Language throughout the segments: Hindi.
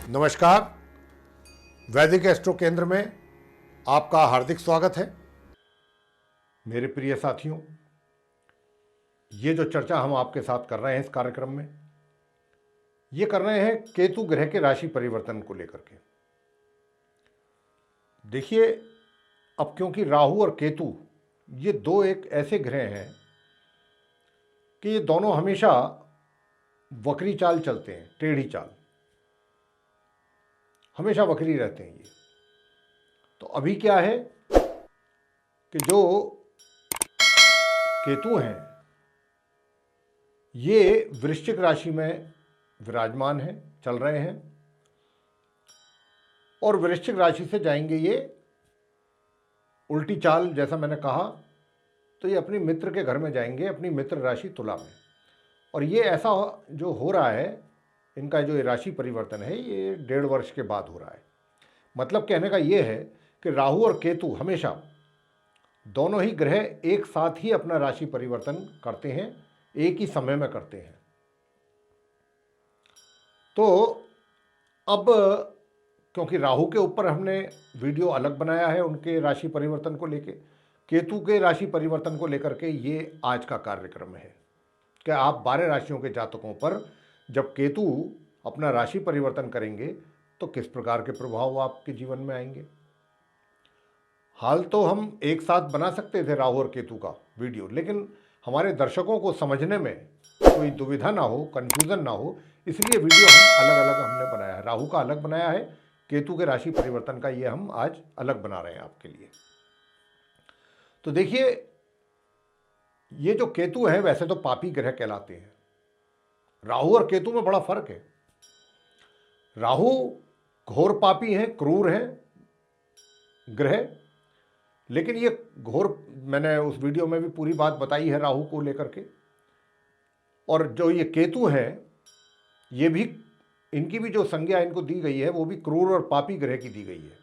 नमस्कार। वैदिक एस्ट्रो केंद्र में आपका हार्दिक स्वागत है। मेरे प्रिय साथियों, ये जो चर्चा हम आपके साथ कर रहे हैं इस कार्यक्रम में, ये कर रहे हैं केतु ग्रह के राशि परिवर्तन को लेकर के। देखिए, अब क्योंकि राहु और केतु ये दो एक ऐसे ग्रह हैं कि ये दोनों हमेशा वक्री चाल चलते हैं, टेढ़ी चाल, हमेशा वक्री रहते हैं ये। तो अभी क्या है कि जो केतु हैं ये वृश्चिक राशि में विराजमान हैं, चल रहे हैं, और वृश्चिक राशि से जाएंगे ये उल्टी चाल। जैसा मैंने कहा, तो ये अपनी मित्र के घर में जाएंगे, अपनी मित्र राशि तुला में। और ये ऐसा जो हो रहा है, इनका जो राशि परिवर्तन है, ये 1.5 वर्ष के बाद हो रहा है। मतलब कहने का ये है कि राहु और केतु हमेशा दोनों ही ग्रह एक साथ ही अपना राशि परिवर्तन करते हैं, एक ही समय में करते हैं। तो अब क्योंकि राहु के ऊपर हमने वीडियो अलग बनाया है उनके राशि परिवर्तन को लेके, केतु के राशि परिवर्तन को लेकर के ये आज का कार्यक्रम है कि आप 12 राशियों के जातकों पर जब केतु अपना राशि परिवर्तन करेंगे तो किस प्रकार के प्रभाव आपके जीवन में आएंगे। हाल तो हम एक साथ बना सकते थे राहु और केतु का वीडियो, लेकिन हमारे दर्शकों को समझने में कोई दुविधा ना हो, कन्फ्यूज़न ना हो, इसलिए वीडियो हम अलग अलग हमने बनाया है। राहु का अलग बनाया है, केतु के राशि परिवर्तन का ये हम आज अलग बना रहे हैं आपके लिए। तो देखिए, ये जो केतु है वैसे तो पापी ग्रह कहलाते हैं। राहु और केतु में बड़ा फर्क है। राहु घोर पापी हैं, क्रूर हैं ग्रह, लेकिन ये घोर, मैंने उस वीडियो में भी पूरी बात बताई है राहु को लेकर के। और जो ये केतु हैं, ये भी, इनकी भी जो संज्ञा इनको दी गई है वो भी क्रूर और पापी ग्रह की दी गई है।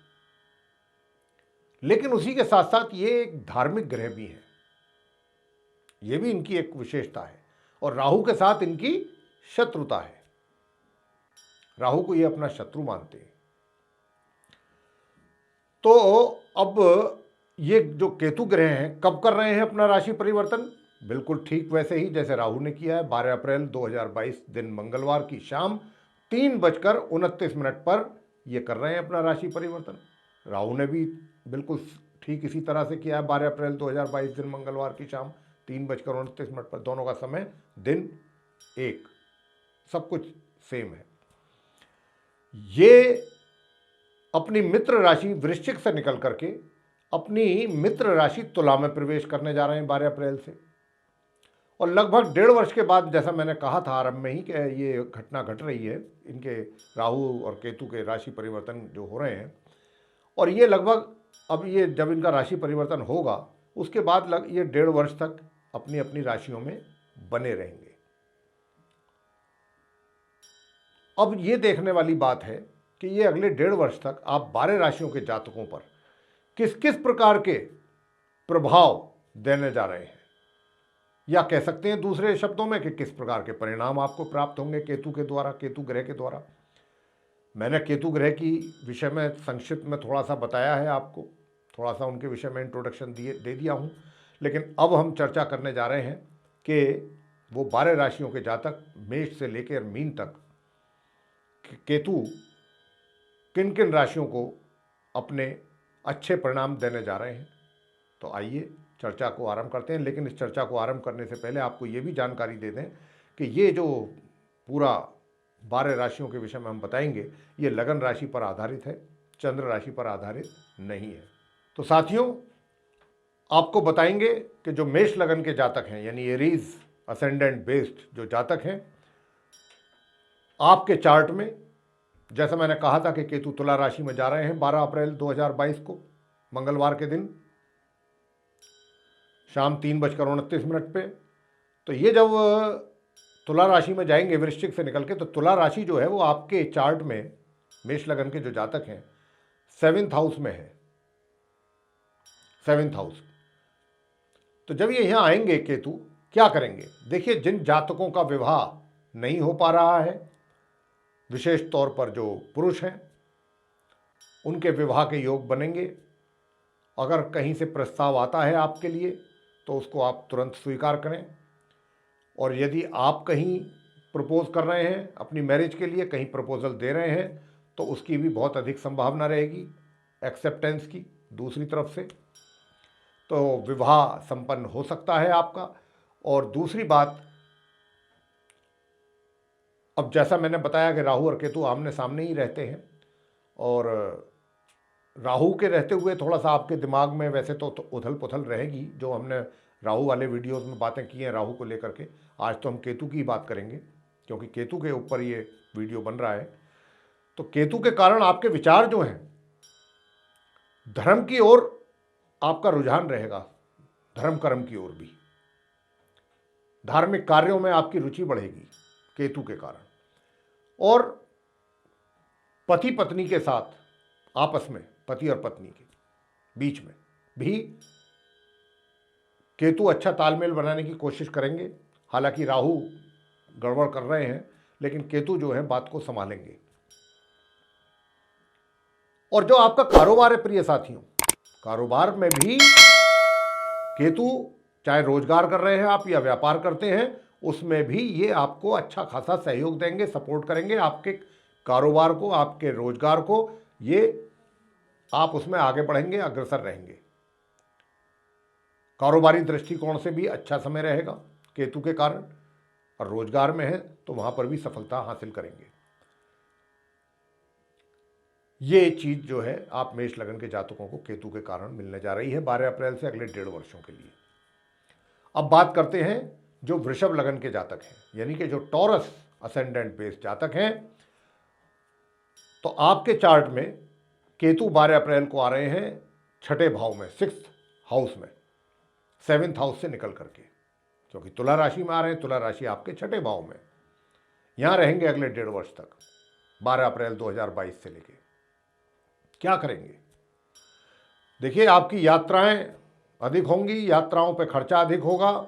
लेकिन उसी के साथ साथ ये एक धार्मिक ग्रह भी है, ये भी इनकी एक विशेषता है। और राहु के साथ इनकी शत्रुता है, राहु को ये अपना शत्रु मानते हैं। तो अब ये जो केतु ग्रह हैं कब कर रहे हैं अपना राशि परिवर्तन? बिल्कुल ठीक वैसे ही जैसे राहु ने किया है। 12 अप्रैल 2022 दिन मंगलवार की शाम 3:29 पर ये कर रहे हैं अपना राशि परिवर्तन। राहु ने भी बिल्कुल ठीक इसी तरह से किया है। 12 अप्रैल 2022 दिन मंगलवार की शाम 3:29 पर, दोनों का समय दिन एक, सब कुछ सेम है। ये अपनी मित्र राशि वृश्चिक से निकल करके अपनी मित्र राशि तुला में प्रवेश करने जा रहे हैं 12 अप्रैल से। और लगभग 1.5 वर्ष के बाद, जैसा मैंने कहा था आरंभ में ही कि ये घटना घट रही है, इनके राहु और केतु के राशि परिवर्तन जो हो रहे हैं, और ये लगभग, अब ये जब इनका राशि परिवर्तन होगा उसके बाद ये 1.5 वर्ष तक अपनी अपनी राशियों में बने रहेंगे। अब ये देखने वाली बात है कि ये अगले 1.5 वर्ष तक आप 12 राशियों के जातकों पर किस किस प्रकार के प्रभाव देने जा रहे हैं, या कह सकते हैं दूसरे शब्दों में कि किस प्रकार के परिणाम आपको प्राप्त होंगे केतु के द्वारा, केतु ग्रह के द्वारा। मैंने केतु ग्रह की विषय में संक्षिप्त में थोड़ा सा बताया है आपको, थोड़ा सा उनके विषय में इंट्रोडक्शन दे दिया हूँ। लेकिन अब हम चर्चा करने जा रहे हैं कि वो 12 राशियों के जातक मेष से लेकर मीन तक केतु किन किन राशियों को अपने अच्छे परिणाम देने जा रहे हैं। तो आइए चर्चा को आरंभ करते हैं। लेकिन इस चर्चा को आरंभ करने से पहले आपको ये भी जानकारी दे दें कि ये जो पूरा 12 राशियों के विषय में हम बताएंगे, ये लगन राशि पर आधारित है, चंद्र राशि पर आधारित नहीं है। तो साथियों, आपको बताएंगे कि जो मेष लगन के जातक हैं, यानी एरीज असेंडेंट बेस्ड जो जातक हैं, आपके चार्ट में, जैसा मैंने कहा था कि केतु तुला राशि में जा रहे हैं 12 अप्रैल 2022 को मंगलवार के दिन शाम 3:29 पे। तो ये जब तुला राशि में जाएंगे वृश्चिक से निकल के, तो तुला राशि जो है वो आपके चार्ट में, मेष लगन के जो जातक हैं, 7th हाउस में है, 7th हाउस। तो जब ये यहाँ आएंगे केतु, क्या करेंगे? देखिए, जिन जातकों का विवाह नहीं हो पा रहा है, विशेष तौर पर जो पुरुष हैं उनके विवाह के योग बनेंगे। अगर कहीं से प्रस्ताव आता है आपके लिए तो उसको आप तुरंत स्वीकार करें, और यदि आप कहीं प्रपोज कर रहे हैं अपनी मैरिज के लिए, कहीं प्रपोजल दे रहे हैं, तो उसकी भी बहुत अधिक संभावना रहेगी एक्सेप्टेंस की दूसरी तरफ से, तो विवाह संपन्न हो सकता है आपका। और दूसरी बात, अब जैसा मैंने बताया कि राहु और केतु आमने सामने ही रहते हैं, और राहु के रहते हुए थोड़ा सा आपके दिमाग में वैसे तो उथल पुथल रहेगी, जो हमने राहु वाले वीडियोस में बातें की हैं राहु को लेकर के। आज तो हम केतु की बात करेंगे क्योंकि केतु के ऊपर ये वीडियो बन रहा है। तो केतु के कारण आपके विचार जो हैं धर्म की ओर आपका रुझान रहेगा, धर्म कर्म की ओर भी, धार्मिक कार्यों में आपकी रुचि बढ़ेगी केतु के कारण। और पति पत्नी के साथ आपस में, पति और पत्नी के बीच में भी केतु अच्छा तालमेल बनाने की कोशिश करेंगे। हालांकि राहु गड़बड़ कर रहे हैं, लेकिन केतु जो है बात को संभालेंगे। और जो आपका कारोबार है प्रिय साथियों, कारोबार में भी केतु, चाहे रोजगार कर रहे हैं आप या व्यापार करते हैं, उसमें भी ये आपको अच्छा खासा सहयोग देंगे, सपोर्ट करेंगे आपके कारोबार को, आपके रोजगार को। ये आप उसमें आगे बढ़ेंगे, अग्रसर रहेंगे। कारोबारी दृष्टिकोण से भी अच्छा समय रहेगा केतु के कारण, और रोजगार में है तो वहां पर भी सफलता हासिल करेंगे। ये चीज जो है आप मेष लगन के जातकों को केतु के कारण मिलने जा रही है 12 अप्रैल से अगले 1.5 वर्षों के लिए। अब बात करते हैं जो वृषभ लगन के जातक हैं, यानी कि जो टॉरस असेंडेंट बेस्ड जातक हैं। तो आपके चार्ट में केतु 12 अप्रैल को आ रहे हैं छठे भाव में, 6th हाउस में, 7th हाउस से निकल करके, क्योंकि तुला राशि में आ रहे हैं। तुला राशि आपके छठे भाव में, यहां रहेंगे अगले 1.5 वर्ष तक, 12 अप्रैल 2022 से लेके। क्या करेंगे? देखिए, आपकी यात्राएं अधिक होंगी, यात्राओं पे खर्चा अधिक होगा।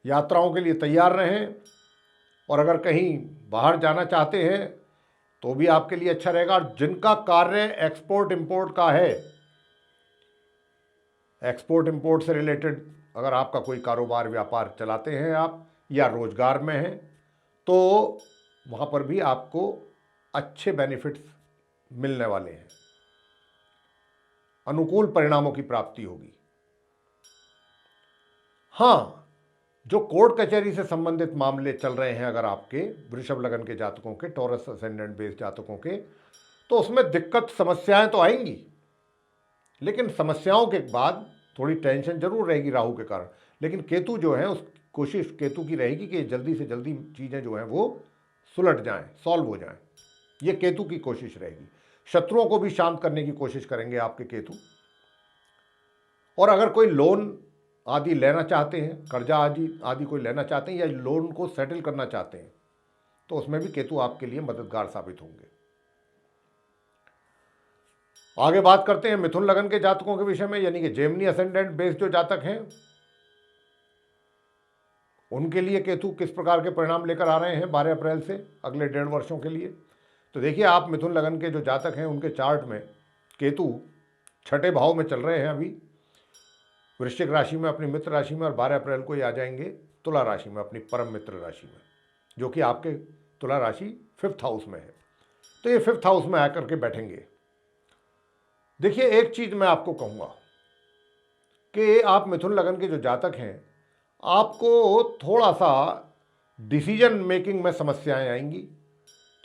यात्राओं के लिए तैयार रहें, और अगर कहीं बाहर जाना चाहते हैं तो भी आपके लिए अच्छा रहेगा। और जिनका कार्य एक्सपोर्ट इंपोर्ट का है, एक्सपोर्ट इंपोर्ट से रिलेटेड अगर आपका कोई कारोबार व्यापार चलाते हैं आप, या रोजगार में हैं, तो वहां पर भी आपको अच्छे बेनिफिट्स मिलने वाले हैं, अनुकूल परिणामों की प्राप्ति होगी। हाँ, जो कोर्ट कचहरी से संबंधित मामले चल रहे हैं अगर आपके वृषभ लगन के जातकों के, टॉरस असेंडेंट बेस्ड जातकों के, तो उसमें दिक्कत समस्याएं तो आएंगी, लेकिन समस्याओं के बाद थोड़ी टेंशन जरूर रहेगी राहु के कारण। लेकिन केतु जो है, उस कोशिश केतु की रहेगी कि जल्दी से जल्दी चीज़ें जो हैं वो सुलट जाएं, सॉल्व हो जाएं। ये केतु की कोशिश रहेगी। शत्रुओं को भी शांत करने की कोशिश करेंगे आपके केतु। और अगर कोई लोन आदि लेना चाहते हैं, कर्जा आदि कोई लेना चाहते हैं, या लोन को सेटल करना चाहते हैं, तो उसमें भी केतु आपके लिए मददगार साबित होंगे। आगे बात करते हैं मिथुन लगन के जातकों के विषय में, यानी कि जेमिनी असेंडेंट बेस्ड जो जातक हैं, उनके लिए केतु किस प्रकार के परिणाम लेकर आ रहे हैं 12 अप्रैल से अगले 1.5 वर्षों के लिए। तो देखिए, आप मिथुन लगन के जो जातक हैं उनके चार्ट में केतु छठे भाव में चल रहे हैं अभी, वृश्चिक राशि में, अपनी मित्र राशि में, और 12 अप्रैल को ही आ जाएंगे तुला राशि में, अपनी परम मित्र राशि में, जो कि आपके तुला राशि 5th हाउस में है। तो ये 5th हाउस में आकर के बैठेंगे। देखिए, एक चीज मैं आपको कहूंगा कि आप मिथुन लगन के जो जातक हैं, आपको थोड़ा सा डिसीजन मेकिंग में समस्याएं आएंगी,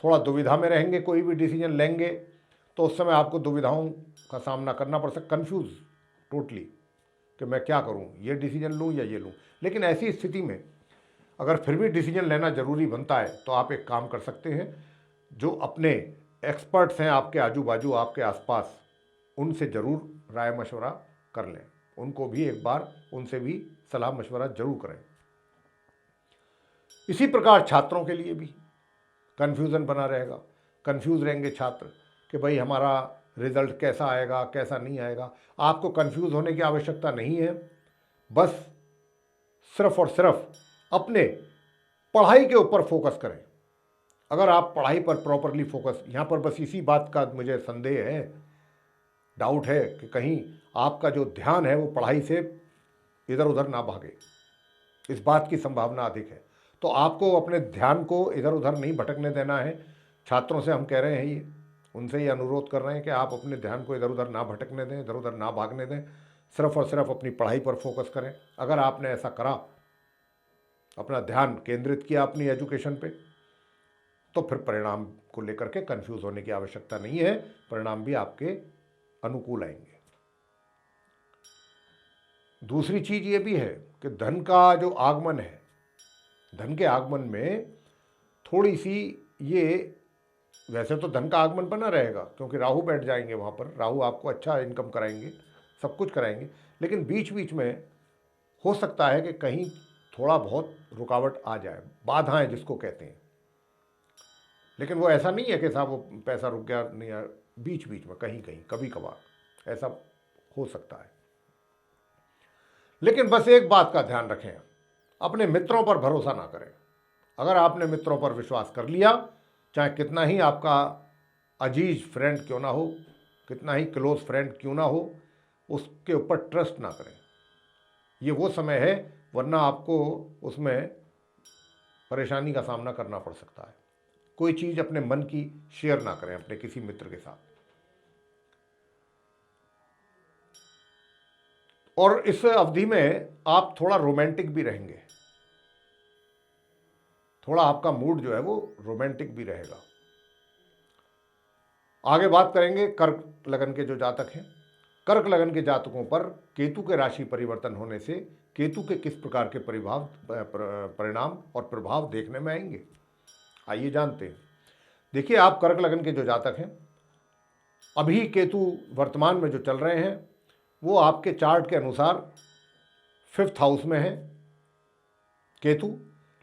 थोड़ा दुविधा में रहेंगे। कोई भी डिसीजन लेंगे तो उस समय आपको दुविधाओं का सामना करना पड़ सकता, कंफ्यूज टोटली कि मैं क्या करूं, ये डिसीजन लूं या ये लूं। लेकिन ऐसी स्थिति में अगर फिर भी डिसीजन लेना जरूरी बनता है, तो आप एक काम कर सकते हैं, जो अपने एक्सपर्ट्स हैं आपके आजू बाजू, आपके आसपास, उनसे जरूर राय मशवरा कर लें। उनको भी एक बार, उनसे भी सलाह मशवरा जरूर करें। इसी प्रकार छात्रों के लिए भी कन्फ्यूज़न बना रहेगा, कन्फ्यूज़ रहेंगे छात्र कि भाई हमारा रिजल्ट कैसा आएगा, कैसा नहीं आएगा। आपको कन्फ्यूज़ होने की आवश्यकता नहीं है, बस सिर्फ और सिर्फ अपने पढ़ाई के ऊपर फोकस करें। अगर आप पढ़ाई पर प्रॉपरली फोकस, यहाँ पर बस इसी बात का मुझे संदेह है, डाउट है कि कहीं आपका जो ध्यान है वो पढ़ाई से इधर उधर ना भागे, इस बात की संभावना अधिक है। तो आपको अपने ध्यान को इधर उधर नहीं भटकने देना है। छात्रों से हम कह रहे हैं, ये उनसे ये अनुरोध कर रहे हैं कि आप अपने ध्यान को इधर उधर ना भटकने दें, इधर उधर ना भागने दें, सिर्फ और सिर्फ अपनी पढ़ाई पर फोकस करें। अगर आपने ऐसा करा, अपना ध्यान केंद्रित किया अपनी एजुकेशन पे, तो फिर परिणाम को लेकर के कंफ्यूज होने की आवश्यकता नहीं है, परिणाम भी आपके अनुकूल आएंगे। दूसरी चीज ये भी है कि धन का जो आगमन है, धन के आगमन में थोड़ी सी ये, वैसे तो धन का आगमन बना रहेगा क्योंकि राहु बैठ जाएंगे वहाँ पर, राहु आपको अच्छा इनकम कराएंगे, सब कुछ कराएंगे, लेकिन बीच बीच में हो सकता है कि कहीं थोड़ा बहुत रुकावट आ जाए, बाधाएं जिसको कहते हैं। लेकिन वो ऐसा नहीं है कि साहब वो पैसा रुक गया, नहीं आया, बीच बीच में कहीं कहीं कभी कभार ऐसा हो सकता है। लेकिन बस एक बात का ध्यान रखें, अपने मित्रों पर भरोसा ना करें। अगर आपने मित्रों पर विश्वास कर लिया, चाहे कितना ही आपका अजीज फ्रेंड क्यों ना हो, कितना ही क्लोज फ्रेंड क्यों ना हो, उसके ऊपर ट्रस्ट ना करें। ये वो समय है, वरना आपको उसमें परेशानी का सामना करना पड़ सकता है। कोई चीज़ अपने मन की शेयर ना करें अपने किसी मित्र के साथ। और इस अवधि में आप थोड़ा रोमांटिक भी रहेंगे, थोड़ा आपका मूड जो है वो रोमांटिक भी रहेगा। आगे बात करेंगे कर्क लगन के जो जातक हैं। कर्क लगन के जातकों पर केतु के राशि परिवर्तन होने से केतु के किस प्रकार के परिणाम और प्रभाव देखने में आएंगे, आइए जानते हैं। देखिए, आप कर्क लगन के जो जातक हैं, अभी केतु वर्तमान में जो चल रहे हैं वो आपके चार्ट के अनुसार 5th हाउस में है केतु,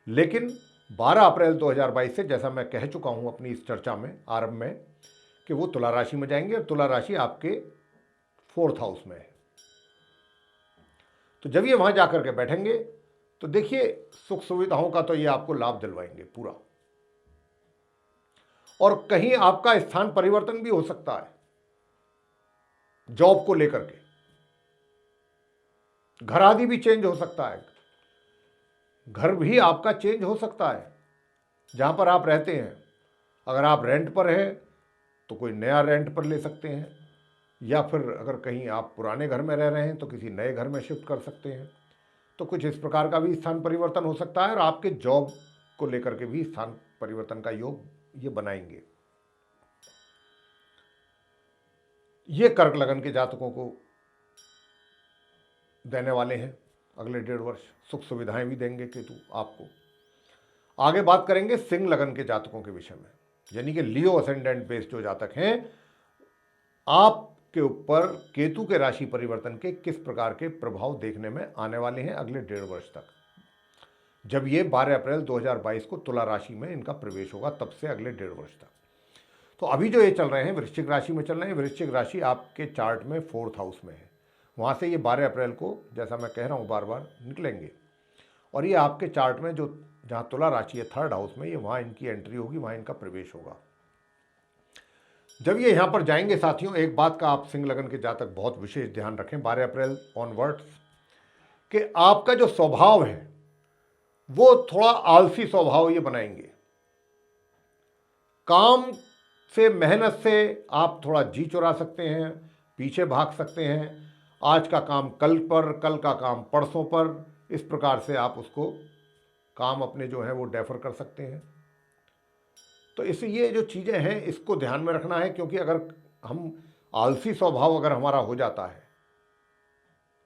लेकिन 12 अप्रैल 2022 से, जैसा मैं कह चुका हूं अपनी इस चर्चा में आरंभ में, कि वो तुला राशि में जाएंगे और तुला राशि आपके 4th हाउस में है। तो जब ये वहां जाकर के बैठेंगे तो देखिए, सुख सुविधाओं का तो ये आपको लाभ दिलवाएंगे पूरा, और कहीं आपका स्थान परिवर्तन भी हो सकता है जॉब को लेकर के, घर आदि भी चेंज हो सकता है, घर भी आपका चेंज हो सकता है जहां पर आप रहते हैं। अगर आप रेंट पर हैं तो कोई नया रेंट पर ले सकते हैं, या फिर अगर कहीं आप पुराने घर में रह रहे हैं तो किसी नए घर में शिफ्ट कर सकते हैं। तो कुछ इस प्रकार का भी स्थान परिवर्तन हो सकता है, और आपके जॉब को लेकर के भी स्थान परिवर्तन का योग ये बनाएंगे। ये कर्क लगन के जातकों को देने वाले हैं अगले 1.5 वर्ष, सुख सुविधाएं भी देंगे केतु आपको। आगे बात करेंगे सिंह लगन के जातकों के विषय में, यानी कि लियो असेंडेंट बेस्ड जो जातक हैं, आपके ऊपर केतु के राशि परिवर्तन के किस प्रकार के प्रभाव देखने में आने वाले हैं अगले 1.5 वर्ष तक। जब ये 12 अप्रैल 2022 को तुला राशि में इनका प्रवेश होगा, तब से अगले 1.5 वर्ष तक। तो अभी जो ये चल रहे हैं वृश्चिक राशि में चल रहे हैं, वृश्चिक राशि आपके चार्ट में 4th हाउस में है। वहाँ से ये 12 अप्रैल को, जैसा मैं कह रहा हूँ बार बार, निकलेंगे, और ये आपके चार्ट में जो जहाँ तुला राशि है 3rd हाउस में, ये वहाँ इनकी एंट्री होगी, वहाँ इनका प्रवेश होगा। जब ये यहाँ पर जाएंगे साथियों, एक बात का आप सिंह लगन के जातक बहुत विशेष ध्यान रखें 12 अप्रैल ऑनवर्ड्स, कि आपका जो स्वभाव है वो थोड़ा आलसी स्वभाव ये बनाएंगे। काम से, मेहनत से आप थोड़ा जी चुरा सकते हैं, पीछे भाग सकते हैं, आज का काम कल पर, कल का काम परसों पर, इस प्रकार से आप उसको काम अपने जो है वो डेफर कर सकते हैं। तो इससे ये जो चीज़ें हैं इसको ध्यान में रखना है, क्योंकि अगर हम आलसी स्वभाव अगर हमारा हो जाता है,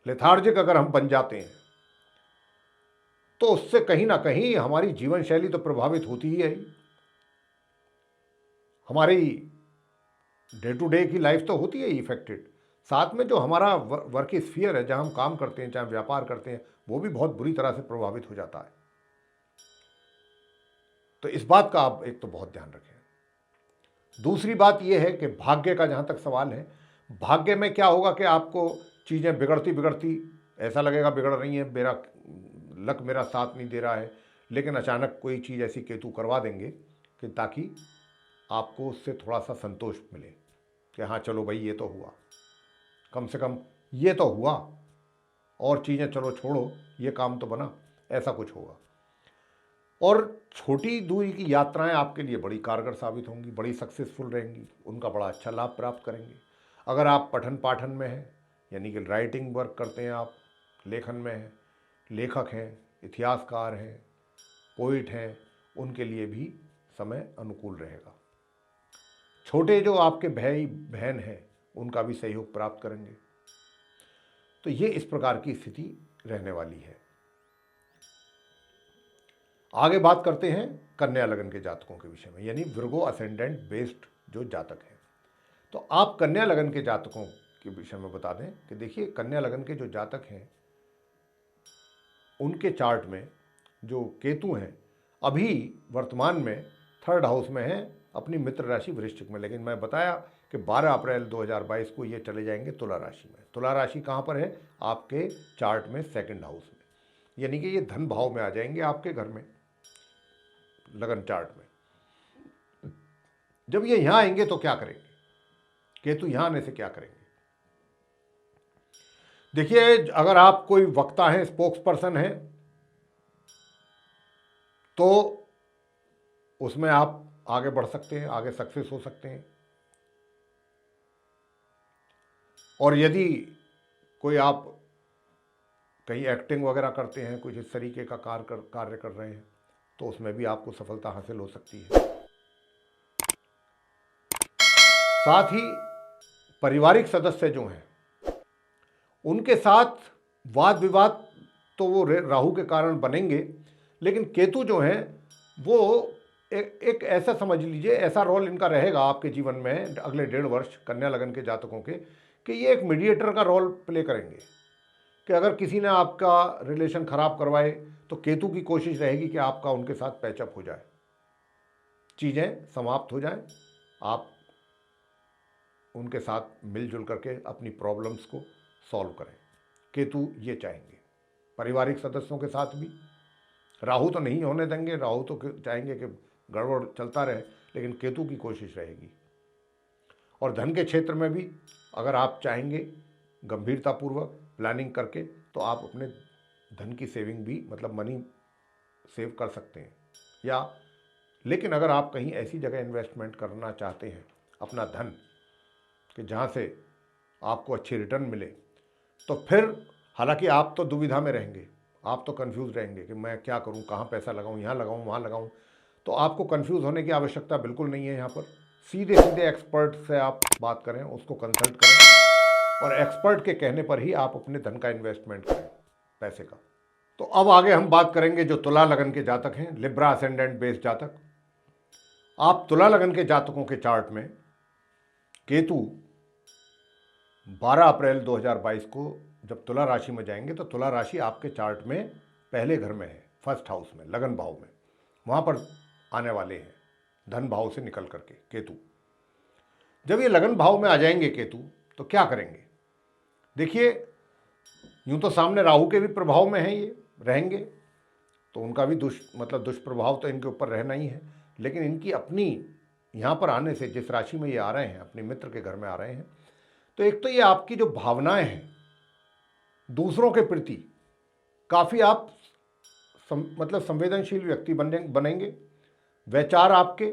लेथार्जिक अगर हम बन जाते हैं, तो उससे कहीं ना कहीं हमारी जीवन शैली तो प्रभावित होती ही है, हमारी डे टू डे की लाइफ तो होती है इफेक्टेड, साथ में जो हमारा वर्क स्फीयर है, जहां हम काम करते हैं, चाहे व्यापार करते हैं, वो भी बहुत बुरी तरह से प्रभावित हो जाता है। तो इस बात का आप एक तो बहुत ध्यान रखें। दूसरी बात यह है कि भाग्य का जहां तक सवाल है, भाग्य में क्या होगा कि आपको चीज़ें बिगड़ती बिगड़ती ऐसा लगेगा बिगड़ रही हैं, लक मेरा साथ नहीं दे रहा है, लेकिन अचानक कोई चीज़ ऐसी केतु करवा देंगे कि ताकि आपको उससे थोड़ा सा संतोष मिले कि हाँ चलो भाई ये तो हुआ, कम से कम ये तो हुआ, और चीज़ें चलो छोड़ो, ये काम तो बना, ऐसा कुछ होगा। और छोटी दूरी की यात्राएं आपके लिए बड़ी कारगर साबित होंगी, बड़ी सक्सेसफुल रहेंगी, उनका बड़ा अच्छा लाभ प्राप्त करेंगे। अगर आप पठन पाठन में हैं, यानी कि राइटिंग वर्क करते हैं, आप लेखन में हैं, लेखक हैं, इतिहासकार हैं, पोइट हैं, उनके लिए भी समय अनुकूल रहेगा। छोटे जो आपके भाई बहन हैं उनका भी सहयोग प्राप्त करेंगे। तो ये इस प्रकार की स्थिति रहने वाली है। आगे बात करते हैं कन्या लगन के जातकों के विषय में, यानी विर्गो असेंडेंट बेस्ड जो जातक हैं। तो आप कन्या लगन के जातकों के विषय में बता दें कि देखिए, कन्या लगन के जो जातक हैं उनके चार्ट में जो केतु हैं अभी वर्तमान में 3rd हाउस में हैं, अपनी मित्र राशि वृश्चिक में। लेकिन मैं बताया कि 12 अप्रैल 2022 को ये चले जाएंगे तुला राशि में। तुला राशि कहाँ पर है? आपके चार्ट में 2nd हाउस में, यानी कि ये धन भाव में आ जाएंगे आपके घर में, लगन चार्ट में। जब ये यहां आएंगे तो क्या करेंगे? केतु यहां आने से क्या करेंगे? देखिए, अगर आप कोई वक्ता हैं, स्पोक्स पर्सन हैं, तो उसमें आप आगे बढ़ सकते हैं, आगे सक्सेस हो सकते हैं। और यदि कोई आप कहीं एक्टिंग वगैरह करते हैं, कुछ इस तरीके का कार्य कर रहे हैं, तो उसमें भी आपको सफलता हासिल हो सकती है। साथ ही पारिवारिक सदस्य जो हैं उनके साथ वाद विवाद तो वो राहु के कारण बनेंगे, लेकिन केतु जो हैं वो एक ऐसा समझ लीजिए, ऐसा रोल इनका रहेगा आपके जीवन में अगले 1.5 वर्ष कन्या लगन के जातकों के, कि ये एक मीडिएटर का रोल प्ले करेंगे। कि अगर किसी ने आपका रिलेशन खराब करवाए तो केतु की कोशिश रहेगी कि आपका उनके साथ पैचअप हो जाए, चीज़ें समाप्त हो जाएं, आप उनके साथ मिलजुल करके अपनी प्रॉब्लम्स को सॉल्व करें। केतु ये चाहेंगे। पारिवारिक सदस्यों के साथ भी राहु तो नहीं होने देंगे, राहु तो चाहेंगे कि गड़बड़ चलता रहे, लेकिन केतु की कोशिश रहेगी। और धन के क्षेत्र में भी अगर आप चाहेंगे गंभीरतापूर्वक प्लानिंग करके, तो आप अपने धन की सेविंग भी, मतलब मनी सेव कर सकते हैं। या लेकिन अगर आप कहीं ऐसी जगह इन्वेस्टमेंट करना चाहते हैं अपना धन कि जहाँ से आपको अच्छी रिटर्न मिले, तो फिर हालांकि आप तो दुविधा में रहेंगे, आप तो कंफ्यूज रहेंगे कि मैं क्या करूं, कहाँ पैसा लगाऊं, यहाँ लगाऊं, वहाँ लगाऊं। तो आपको कंफ्यूज होने की आवश्यकता बिल्कुल नहीं है। यहाँ पर सीधे सीधे एक्सपर्ट से आप बात करें, उसको कंसल्ट करें, और एक्सपर्ट के कहने पर ही आप अपने धन का इन्वेस्टमेंट करें, पैसे का। तो अब आगे हम बात करेंगे जो तुला लगन के जातक हैं, लिब्रा असेंडेंट बेस्ड जातक। आप तुला लगन के जातकों के चार्ट में केतु 12 अप्रैल 2022 को जब तुला राशि में जाएंगे, तो तुला राशि आपके चार्ट में पहले घर में है, 1st हाउस में, लगन भाव में, वहाँ पर आने वाले हैं धन भाव से निकल करके केतु। जब ये लगन भाव में आ जाएंगे केतु, तो क्या करेंगे? देखिए, यूँ तो सामने राहु के भी प्रभाव में हैं, ये रहेंगे, तो उनका भी दुष्प्रभाव तो इनके ऊपर रहना ही है। लेकिन इनकी अपनी यहाँ पर आने से, जिस राशि में ये आ रहे हैं, अपने मित्र के घर में आ रहे हैं, तो एक तो ये आपकी जो भावनाएं हैं दूसरों के प्रति, काफ़ी आप संवेदनशील व्यक्ति बनेंगे। विचार आपके,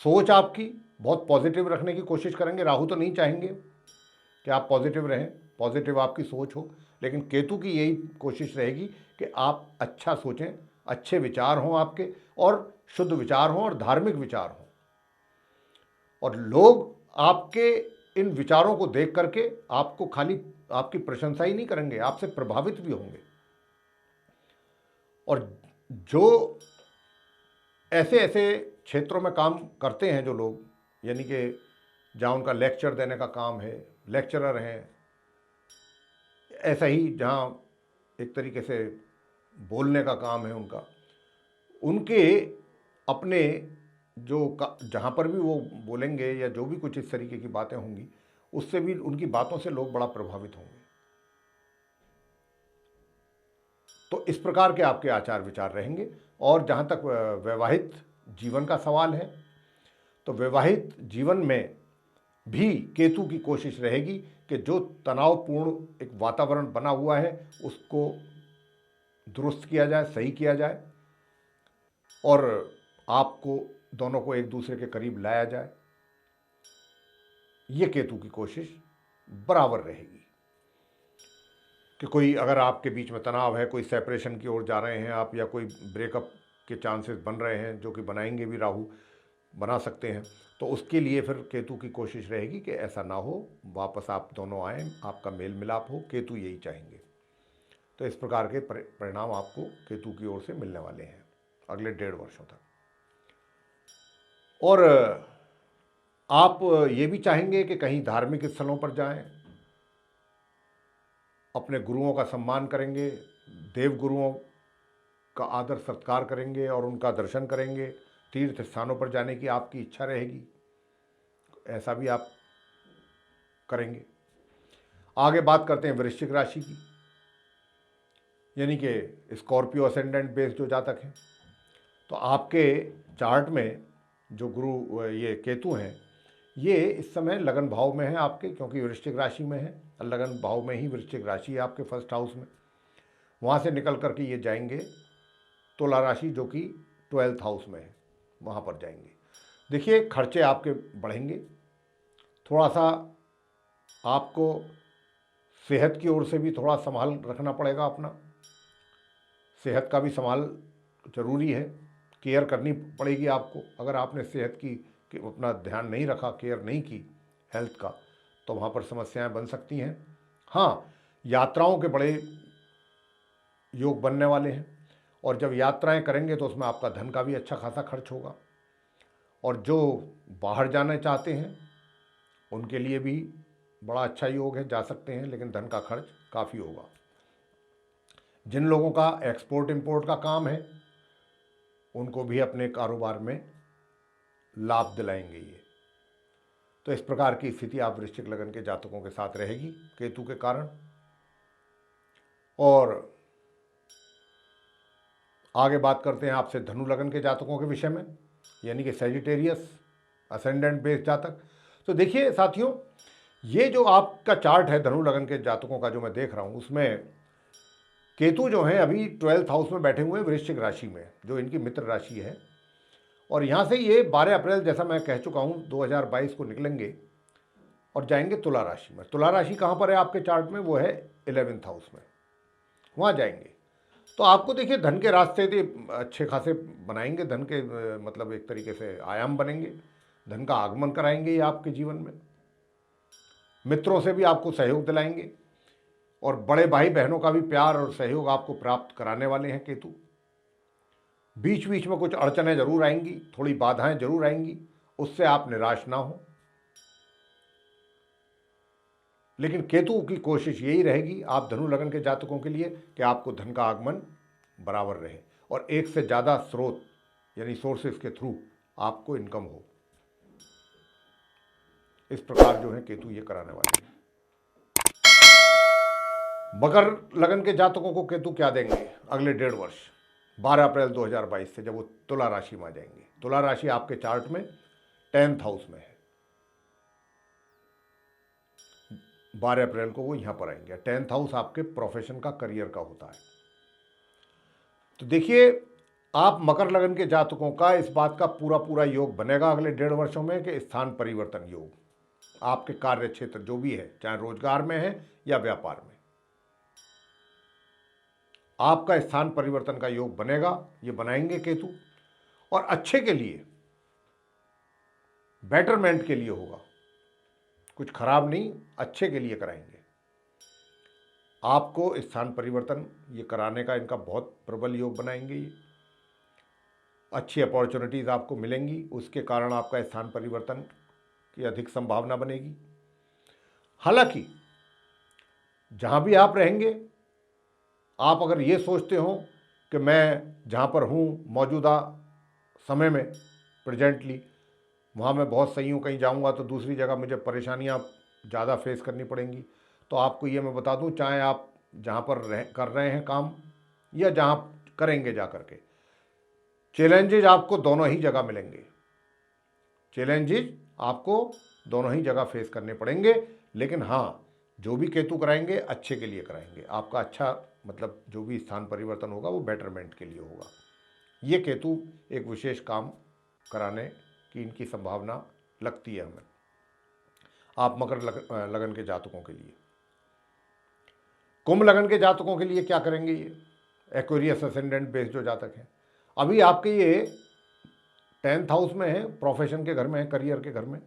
सोच आपकी बहुत पॉजिटिव रखने की कोशिश करेंगे। राहु तो नहीं चाहेंगे कि आप पॉजिटिव रहें, पॉजिटिव आपकी सोच हो, लेकिन केतु की यही कोशिश रहेगी कि आप अच्छा सोचें, अच्छे विचार हों आपके, और शुद्ध विचार हों और धार्मिक विचार हों, और लोग आपके इन विचारों को देख करके आपको खाली आपकी प्रशंसा ही नहीं करेंगे, आपसे प्रभावित भी होंगे। और जो ऐसे ऐसे क्षेत्रों में काम करते हैं जो लोग, यानी कि जहाँ उनका लेक्चर देने का काम है, लेक्चरर हैं, ऐसा ही जहाँ एक तरीके से बोलने का काम है उनका, उनके अपने जहाँ पर भी वो बोलेंगे या जो भी कुछ इस तरीके की बातें होंगी, उससे भी, उनकी बातों से लोग बड़ा प्रभावित होंगे। तो इस प्रकार के आपके आचार विचार रहेंगे। और जहाँ तक वैवाहिक जीवन का सवाल है, तो वैवाहिक जीवन में भी केतु की कोशिश रहेगी कि जो तनावपूर्ण एक वातावरण बना हुआ है उसको दुरुस्त किया जाए, सही किया जाए और आपको दोनों को एक दूसरे के करीब लाया जाए। ये केतु की कोशिश बराबर रहेगी कि कोई अगर आपके बीच में तनाव है, कोई सेपरेशन की ओर जा रहे हैं आप, या कोई ब्रेकअप के चांसेस बन रहे हैं, जो कि बनाएंगे भी, राहु बना सकते हैं, तो उसके लिए फिर केतु की कोशिश रहेगी कि ऐसा ना हो, वापस आप दोनों आएँ, आपका मेल मिलाप हो। केतु यही चाहेंगे। तो इस प्रकार के परिणाम आपको केतु की ओर से मिलने वाले हैं अगले 1.5 वर्षों तक। और आप ये भी चाहेंगे कि कहीं धार्मिक स्थलों पर जाएं, अपने गुरुओं का सम्मान करेंगे, देव गुरुओं का आदर सत्कार करेंगे और उनका दर्शन करेंगे। तीर्थ स्थानों पर जाने की आपकी इच्छा रहेगी, ऐसा भी आप करेंगे। आगे बात करते हैं वृश्चिक राशि की, यानी कि स्कॉर्पियो असेंडेंट बेस्ड जो जातक हैं। तो आपके चार्ट में जो गुरु ये केतु हैं, ये इस समय लगन भाव में है आपके, क्योंकि वृश्चिक राशि में है, लगन भाव में ही वृश्चिक राशि है आपके फर्स्ट हाउस में। वहाँ से निकल करके ये जाएंगे तुला राशि, जो कि 12th हाउस में है, वहाँ पर जाएंगे। देखिए, खर्चे आपके बढ़ेंगे, थोड़ा सा आपको सेहत की ओर से भी थोड़ा संभाल रखना पड़ेगा अपना। सेहत का भी संभाल जरूरी है, केयर करनी पड़ेगी आपको। अगर आपने सेहत की अपना ध्यान नहीं रखा, केयर नहीं की हेल्थ का, तो वहाँ पर समस्याएं बन सकती हैं। हाँ, यात्राओं के बड़े योग बनने वाले हैं, और जब यात्राएं करेंगे तो उसमें आपका धन का भी अच्छा खासा खर्च होगा। और जो बाहर जाना चाहते हैं उनके लिए भी बड़ा अच्छा योग है, जा सकते हैं, लेकिन धन का खर्च काफ़ी होगा। जिन लोगों का एक्सपोर्ट इंपोर्ट का काम है उनको भी अपने कारोबार में लाभ दिलाएंगे ये। तो इस प्रकार की स्थिति आप वृश्चिक लगन के जातकों के साथ रहेगी केतु के कारण। और आगे बात करते हैं आपसे धनु लगन के जातकों के विषय में, यानी कि सैजिटेरियस असेंडेंट बेस्ड जातक। तो देखिए साथियों, ये जो आपका चार्ट है धनु लगन के जातकों का जो मैं देख रहा हूँ, उसमें केतु जो है अभी 12th हाउस में बैठे हुए हैं वृश्चिक राशि में, जो इनकी मित्र राशि है। और यहाँ से ये 12 अप्रैल, जैसा मैं कह चुका हूँ, 2022 को निकलेंगे और जाएंगे तुला राशि में। तुला राशि कहाँ पर है आपके चार्ट में? वो है 11th हाउस में, वहाँ जाएंगे। तो आपको देखिए धन के रास्ते तो अच्छे खासे बनाएंगे, धन के मतलब एक तरीके से आयाम बनेंगे, धन का आगमन कराएंगे ये आपके जीवन में। मित्रों से भी आपको सहयोग दिलाएंगे और बड़े भाई बहनों का भी प्यार और सहयोग आपको प्राप्त कराने वाले हैं केतु। बीच बीच में कुछ अड़चनें जरूर आएंगी, थोड़ी बाधाएं जरूर आएंगी, उससे आप निराश ना हो। लेकिन केतु की कोशिश यही रहेगी आप धनु लगन के जातकों के लिए कि आपको धन का आगमन बराबर रहे और एक से ज़्यादा स्रोत यानी सोर्सेस के थ्रू आपको इनकम हो। इस प्रकार जो है केतु ये कराने वाले हैं। मकर लगन के जातकों को केतु क्या देंगे अगले 1.5 वर्ष, 12 अप्रैल 2022 से, जब वो तुला राशि में आ जाएंगे। तुला राशि आपके चार्ट में 10th हाउस में है, 12 अप्रैल को वो यहाँ पर आएंगे। 10th हाउस आपके प्रोफेशन का, करियर का होता है। तो देखिए, आप मकर लगन के जातकों का इस बात का पूरा पूरा योग बनेगा अगले 1.5 वर्षों में कि स्थान परिवर्तन योग आपके कार्य क्षेत्र जो भी है, चाहे रोजगार में है या व्यापार में, आपका स्थान परिवर्तन का योग बनेगा। ये बनाएंगे केतु, और अच्छे के लिए, बेटरमेंट के लिए होगा, कुछ खराब नहीं, अच्छे के लिए कराएंगे। आपको स्थान परिवर्तन ये कराने का इनका बहुत प्रबल योग बनाएंगे। ये अच्छी अपॉर्चुनिटीज़ आपको मिलेंगी, उसके कारण आपका स्थान परिवर्तन की अधिक संभावना बनेगी। हालांकि जहाँ भी आप रहेंगे, आप अगर ये सोचते हो कि मैं जहाँ पर हूँ मौजूदा समय में, प्रेजेंटली वहाँ मैं बहुत सही हूँ, कहीं जाऊँगा तो दूसरी जगह मुझे परेशानियाँ ज़्यादा फेस करनी पड़ेंगी, तो आपको ये मैं बता दूँ, चाहे आप जहाँ पर कर रहे हैं काम या जहाँ करेंगे जा कर के, चैलेंजेज आपको दोनों ही जगह मिलेंगे, चैलेंजेज आपको दोनों ही जगह फेस करने पड़ेंगे, लेकिन हाँ, जो भी केतु कराएंगे अच्छे के लिए कराएंगे। आपका अच्छा मतलब जो भी स्थान परिवर्तन होगा वो बेटरमेंट के लिए होगा। ये केतु एक विशेष काम कराने की इनकी संभावना लगती है हमें। आप मकर लगन के जातकों के लिए, कुंभ लगन के जातकों के लिए क्या करेंगे? ये एक्वेरियस असेंडेंट बेस जो जातक हैं, अभी आपके ये 10th हाउस में है, प्रोफेशन के घर में है, करियर के घर में,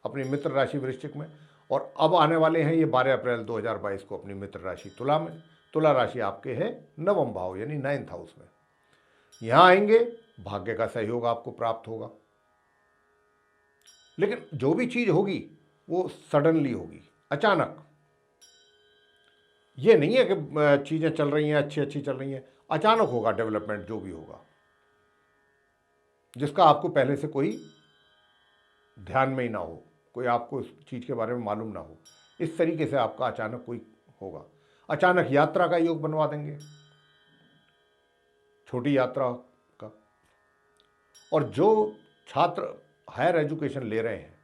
अपनी मित्र राशि वृश्चिक में, और अब आने वाले हैं ये 12 अप्रैल 2022 को अपनी मित्र राशि तुला में। तुला राशि आपके है नवम भाव यानी 9th हाउस में। यहाँ आएंगे, भाग्य का सहयोग आपको प्राप्त होगा, लेकिन जो भी चीज़ होगी वो सडनली होगी, अचानक। ये नहीं है कि चीज़ें चल रही हैं अच्छी अच्छी चल रही हैं, अचानक होगा डेवलपमेंट जो भी होगा, जिसका आपको पहले से कोई ध्यान में ही ना हो, कोई आपको उस चीज़ के बारे में मालूम ना हो। इस तरीके से आपका अचानक कोई होगा। अचानक यात्रा का योग बनवा देंगे, छोटी यात्रा का। और जो छात्र हायर एजुकेशन ले रहे हैं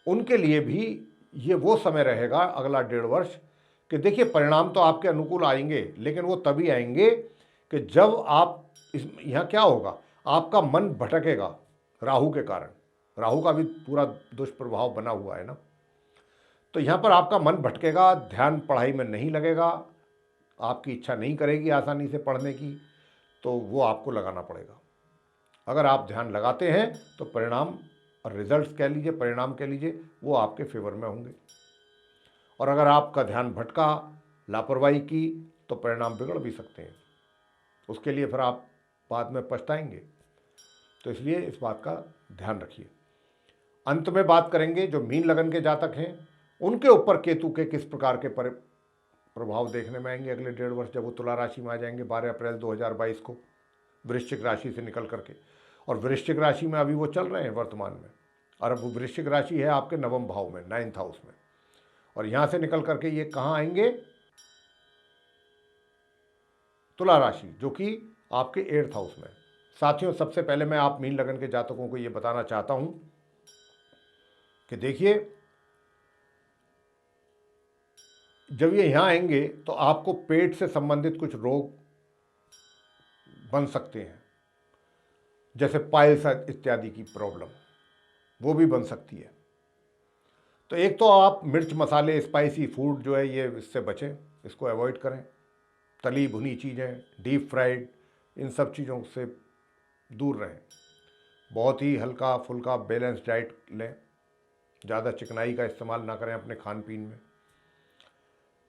उनके लिए भी ये वो समय रहेगा अगला 1.5 वर्ष कि देखिए परिणाम तो आपके अनुकूल आएंगे, लेकिन वो तभी आएंगे कि जब आप यहाँ क्या होगा, आपका मन भटकेगा राहु के कारण। राहु का भी पूरा दुष्प्रभाव बना हुआ है ना, तो यहाँ पर आपका मन भटकेगा, ध्यान पढ़ाई में नहीं लगेगा, आपकी इच्छा नहीं करेगी आसानी से पढ़ने की, तो वो आपको लगाना पड़ेगा। अगर आप ध्यान लगाते हैं तो परिणाम और रिजल्ट्स कह लीजिए, परिणाम कह लीजिए, वो आपके फेवर में होंगे। और अगर आपका ध्यान भटका, लापरवाही की, तो परिणाम बिगड़ भी सकते हैं। उसके लिए फिर आप बाद में पछताएंगे। तो इसलिए इस बात का ध्यान रखिए। अंत में बात करेंगे जो मीन लगन के जातक हैं उनके ऊपर केतु के किस प्रकार के प्रभाव देखने में आएंगे अगले 1.5 वर्ष, जब वो तुला राशि में आ जाएंगे 12 अप्रैल 2022 को वृश्चिक राशि से निकल करके। और वृश्चिक राशि में अभी वो चल रहे हैं वर्तमान में, और अब वृश्चिक राशि है आपके नवम भाव में, 9th हाउस में, और यहाँ से निकल करके ये कहाँ आएंगे? तुला राशि, जो कि आपके 8th हाउस में। साथियों, सबसे पहले मैं आप मीन लगन के जातकों को ये बताना चाहता हूँ कि देखिए जब ये यहाँ आएंगे तो आपको पेट से संबंधित कुछ रोग बन सकते हैं, जैसे पाइल्स इत्यादि की प्रॉब्लम, वो भी बन सकती है। तो एक तो आप मिर्च मसाले स्पाइसी फूड जो है ये इससे बचें, इसको अवॉइड करें। तली भुनी चीज़ें, डीप फ्राइड, इन सब चीज़ों से दूर रहें। बहुत ही हल्का फुल्का बैलेंस डाइट लें, ज़्यादा चिकनाई का इस्तेमाल ना करें अपने खान पीन में।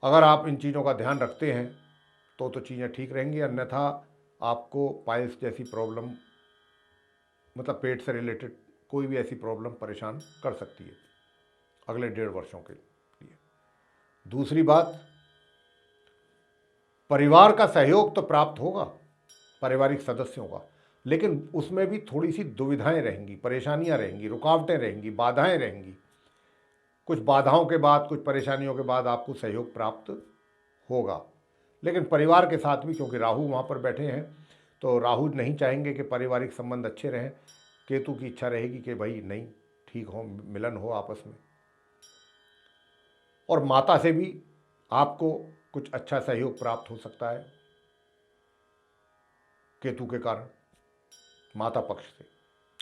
अगर आप इन चीज़ों का ध्यान रखते हैं तो चीज़ें ठीक रहेंगी, अन्यथा आपको पाइल्स जैसी प्रॉब्लम, मतलब पेट से रिलेटेड कोई भी ऐसी प्रॉब्लम परेशान कर सकती है अगले 1.5 वर्षों के लिए। दूसरी बात, परिवार का सहयोग तो प्राप्त होगा, पारिवारिक सदस्यों का, लेकिन उसमें भी थोड़ी सी दुविधाएं रहेंगी, परेशानियां रहेंगी, रुकावटें रहेंगी, बाधाएं रहेंगी। कुछ बाधाओं के बाद, कुछ परेशानियों के बाद आपको सहयोग प्राप्त होगा, लेकिन परिवार के साथ भी, क्योंकि राहु वहाँ पर बैठे हैं, तो राहु नहीं चाहेंगे कि पारिवारिक संबंध अच्छे रहें। केतु की इच्छा रहेगी कि भाई नहीं, ठीक हो, मिलन हो आपस में। और माता से भी आपको कुछ अच्छा सहयोग प्राप्त हो सकता है केतु के कारण। माता पक्ष से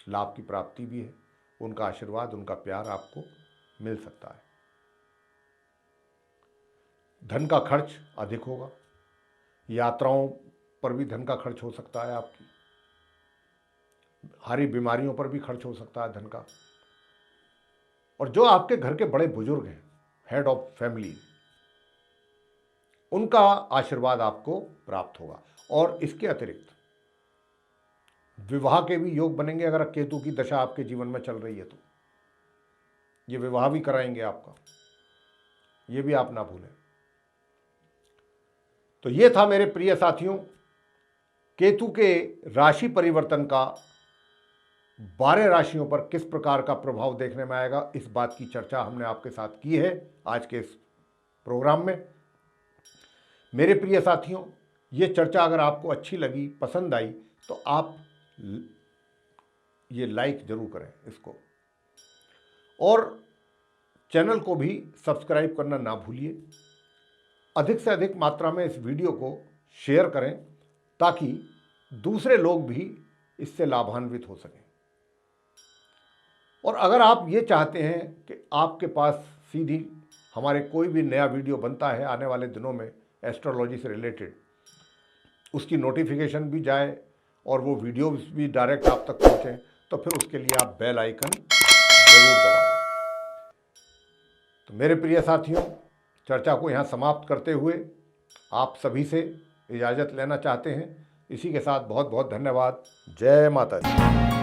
लाभ की प्राप्ति भी है, उनका आशीर्वाद, उनका प्यार आपको मिल सकता है। धन का खर्च अधिक होगा, यात्राओं पर भी धन का खर्च हो सकता है, आपकी भारी बीमारियों पर भी खर्च हो सकता है धन का। और जो आपके घर के बड़े बुजुर्ग हैं, हेड ऑफ फैमिली, उनका आशीर्वाद आपको प्राप्त होगा। और इसके अतिरिक्त विवाह के भी योग बनेंगे। अगर केतु की दशा आपके जीवन में चल रही है तो ये विवाह भी कराएंगे आपका, ये भी आप ना भूलें। तो ये था मेरे प्रिय साथियों, केतु के राशि परिवर्तन का 12 राशियों पर किस प्रकार का प्रभाव देखने में आएगा, इस बात की चर्चा हमने आपके साथ की है आज के इस प्रोग्राम में। मेरे प्रिय साथियों, ये चर्चा अगर आपको अच्छी लगी, पसंद आई, तो आप ये लाइक जरूर करें इसको, और चैनल को भी सब्सक्राइब करना ना भूलिए। अधिक से अधिक मात्रा में इस वीडियो को शेयर करें ताकि दूसरे लोग भी इससे लाभान्वित हो सकें। और अगर आप ये चाहते हैं कि आपके पास सीधी हमारे कोई भी नया वीडियो बनता है आने वाले दिनों में एस्ट्रोलॉजी से रिलेटेड, उसकी नोटिफिकेशन भी जाए और वो वीडियो भी डायरेक्ट आप तक पहुँचें, तो फिर उसके लिए आप बेल आइकन ज़रूर दबा दें। तो मेरे प्रिय साथियों, चर्चा को यहाँ समाप्त करते हुए आप सभी से इजाज़त लेना चाहते हैं। इसी के साथ बहुत बहुत धन्यवाद। जय माता दी।